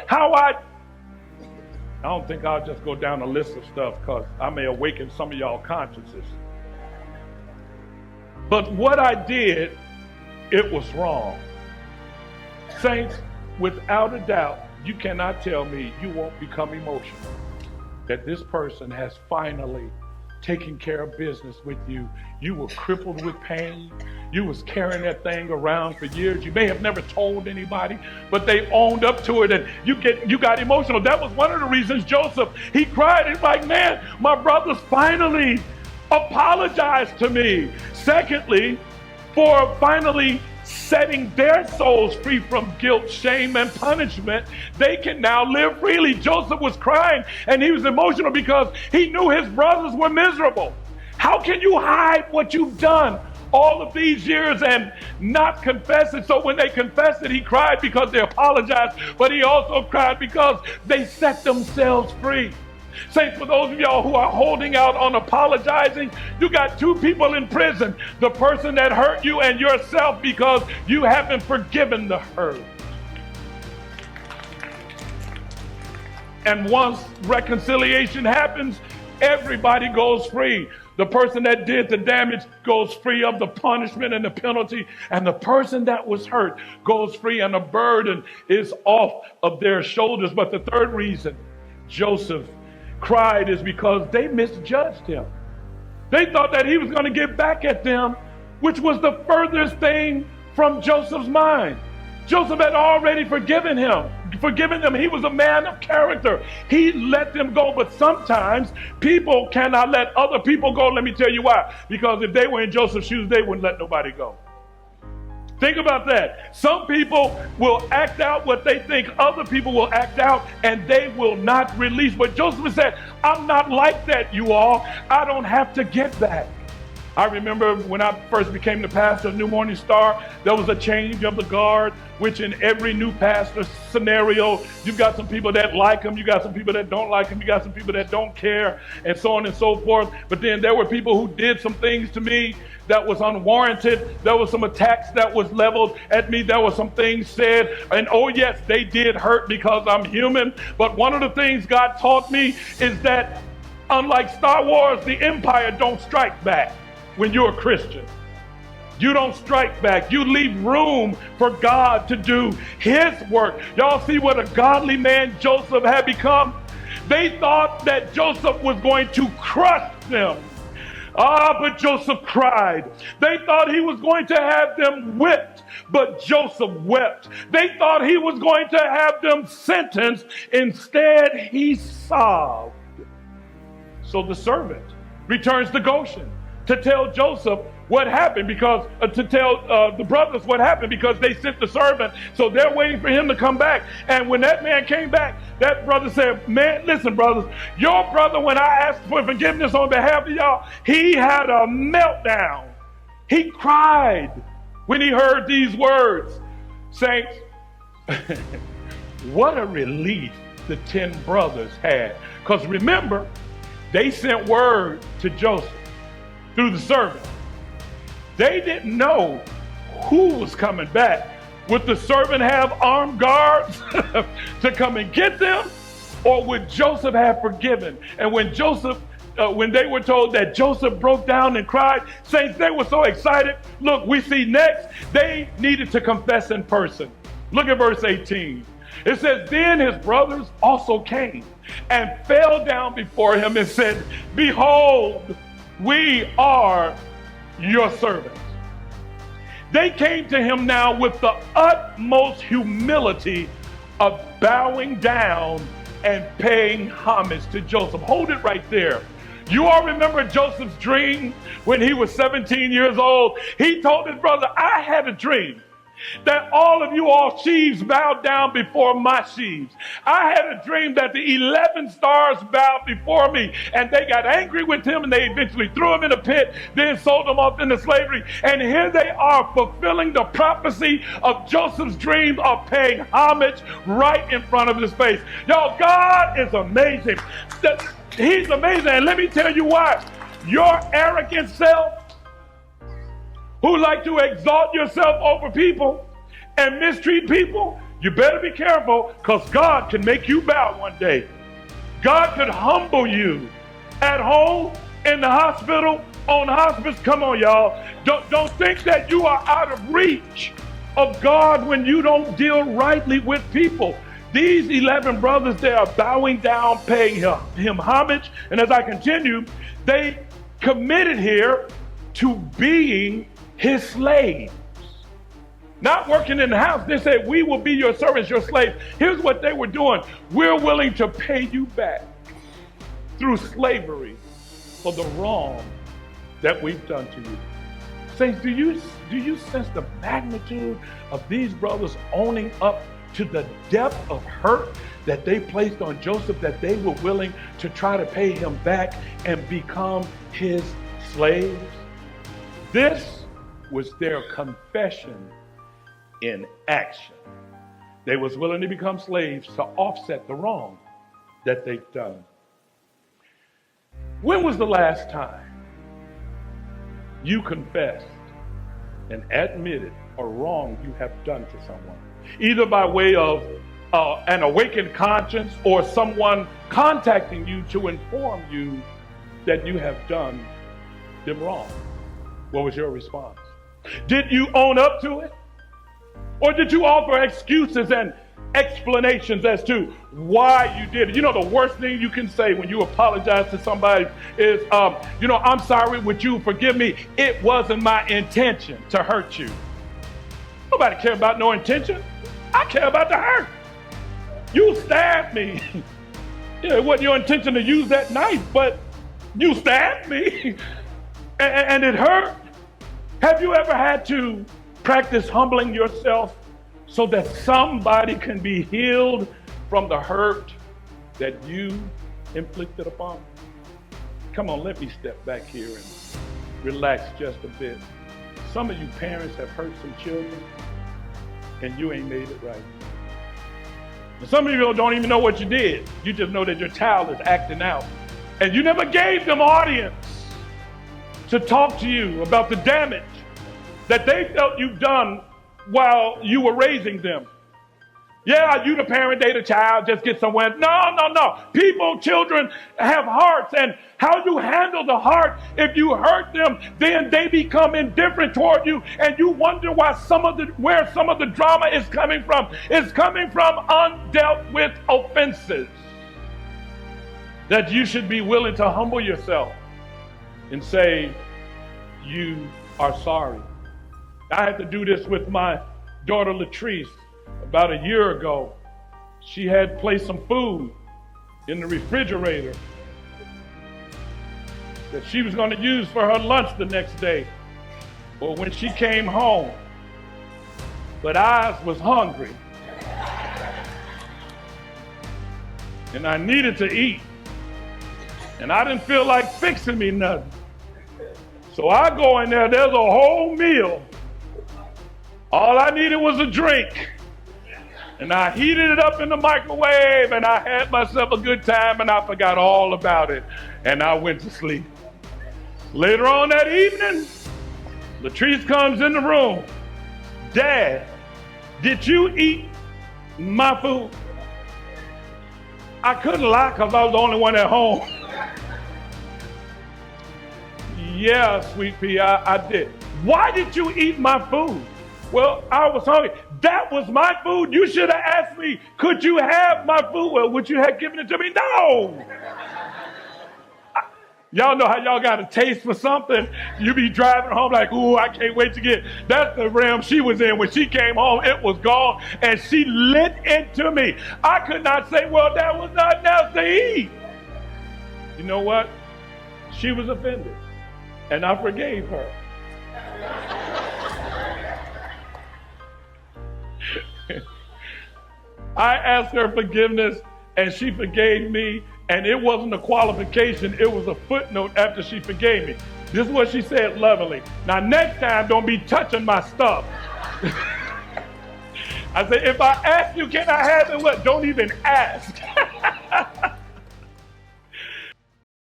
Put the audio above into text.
how I don't think I'll just go down a list of stuff because I may awaken some of y'all consciences. But what I did, it was wrong. Saints, without a doubt, you cannot tell me you won't become emotional that this person has finally taken care of business with you. You were crippled with pain. You was carrying that thing around for years. You may have never told anybody, but they owned up to it, and you got emotional. That was one of the reasons Joseph, he cried. He's like, man, my brothers finally apologized to me. Secondly, for finally setting their souls free from guilt, shame, and punishment, they can now live freely. Joseph was crying and he was emotional because he knew his brothers were miserable. How can you hide what you've done all of these years and not confess it? So when they confessed it, he cried because they apologized, but he also cried because they set themselves free. Saints, for those of y'all who are holding out on apologizing, you got two people in prison, the person that hurt you and yourself, because you haven't forgiven the hurt. And once reconciliation happens, everybody goes free. The person that did the damage goes free of the punishment and the penalty, and the person that was hurt goes free, and the burden is off of their shoulders. But the third reason Joseph cried is because they misjudged him. They thought that he was going to get back at them, which was the furthest thing from Joseph's mind. Joseph had already forgiven them. He was a man of character. He let them go. But sometimes people cannot let other people go. Let me tell you why. Because if they were in Joseph's shoes, they wouldn't let nobody go. Think about that. Some people will act out what they think other people will act out, and they will not release. But Joseph said, I'm not like that, you all. I don't have to get back. I remember when I first became the pastor of New Morning Star, there was a change of the guard, which in every new pastor scenario, you've got some people that like him, you got some people that don't like him, you got some people that don't care, and so on and so forth. But then there were people who did some things to me that was unwarranted. There was some attacks that was leveled at me. There were some things said, and oh yes, they did hurt because I'm human. But one of the things God taught me is that unlike Star Wars, the Empire don't strike back. When you're a Christian, you don't strike back. You leave room for God to do his work. Y'all see what a godly man Joseph had become? They thought that Joseph was going to crush them. But Joseph cried. They thought he was going to have them whipped, but Joseph wept. They thought he was going to have them sentenced. Instead, he sobbed. So the servant returns to Goshen to tell Joseph what happened, because to tell the brothers what happened, because they sent the servant. So they're waiting for him to come back. And when that man came back, that brother said, man, listen, brothers, your brother, when I asked for forgiveness on behalf of y'all, he had a meltdown. He cried when he heard these words. Saints, what a relief the 10 brothers had. Because remember, they sent word to Joseph through the servant. They didn't know who was coming back. Would the servant have armed guards to come and get them? Or would Joseph have forgiven? And when they were told that Joseph broke down and cried, saints, they were so excited. Look, we see next, they needed to confess in person. Look at verse 18. It says, then his brothers also came and fell down before him and said, behold, we are your servants. They came to him now with the utmost humility of bowing down and paying homage to Joseph. Hold it right there. You all remember Joseph's dream when he was 17 years old? He told his brother, I had a dream that all of you all sheaves bowed down before my sheaves. I had a dream that the 11 stars bowed before me, and they got angry with him, and they eventually threw him in a pit, then sold him off into slavery. And here they are fulfilling the prophecy of Joseph's dream of paying homage right in front of his face. Y'all, God is amazing. He's amazing, and let me tell you why. Your arrogant self, who like to exalt yourself over people and mistreat people, You better be careful, because God can make you bow one day. God could humble you at home, in the hospital, on hospice. Come on, y'all. Don't think that you are out of reach of God when you don't deal rightly with people. These 11 brothers, they are bowing down, paying him homage. And as I continue, they committed here to being his slaves. Not working in the house. They said, we will be your servants, your slaves. Here's what they were doing. We're willing to pay you back through slavery for the wrong that we've done to you. Saints, do you sense the magnitude of these brothers owning up to the depth of hurt that they placed on Joseph, that they were willing to try to pay him back and become his slaves? This was their confession in action. They was willing to become slaves to offset the wrong that they've done. When was the last time you confessed and admitted a wrong you have done to someone? Either by way of an awakened conscience or someone contacting you to inform you that you have done them wrong. What was your response? Did you own up to it? Or did you offer excuses and explanations as to why you did it? You know, the worst thing you can say when you apologize to somebody is, I'm sorry, would you forgive me? It wasn't my intention to hurt you. Nobody cares about no intention. I care about the hurt. You stabbed me. Yeah, it wasn't your intention to use that knife, but you stabbed me and it hurt. Have you ever had to practice humbling yourself so that somebody can be healed from the hurt that you inflicted upon? Come on, let me step back here and relax just a bit. Some of you parents have hurt some children and you ain't made it right. And some of you don't even know what you did. You just know that your child is acting out. And you never gave them audience to talk to you about the damage that they felt you've done while you were raising them. Yeah, you the parent, they the child, just get somewhere. No. People, children have hearts, and how you handle the heart, if you hurt them, then they become indifferent toward you, and you wonder where some of the drama is coming from. It's coming from undealt with offenses. That you should be willing to humble yourself and say, you are sorry. I had to do this with my daughter Latrice about a year ago. She had placed some food in the refrigerator that she was going to use for her lunch the next day. Well, when she came home, but I was hungry and I needed to eat, and I didn't feel like fixing me nothing. So I go in there, there's a whole meal. All I needed was a drink. And I heated it up in the microwave, and I had myself a good time, and I forgot all about it. And I went to sleep. Later on that evening, Latrice comes in the room. Dad, did you eat my food? I couldn't lie because I was the only one at home. Yeah, sweet pea, I did. Why did you eat my food? Well, I was hungry. That was my food. You should have asked me, could you have my food? Well, would you have given it to me? No. Y'all know how y'all got a taste for something. You be driving home like, ooh, I can't wait to get. That's the realm she was in. When she came home, it was gone, and she lit into me. I could not say, well, that was not enough to eat. You know what? She was offended, and I forgave her. I asked her forgiveness, and she forgave me, and it wasn't a qualification, it was a footnote after she forgave me. This is what she said lovingly. Now, next time, don't be touching my stuff. I said, if I ask you, can I have it? What? Don't even ask.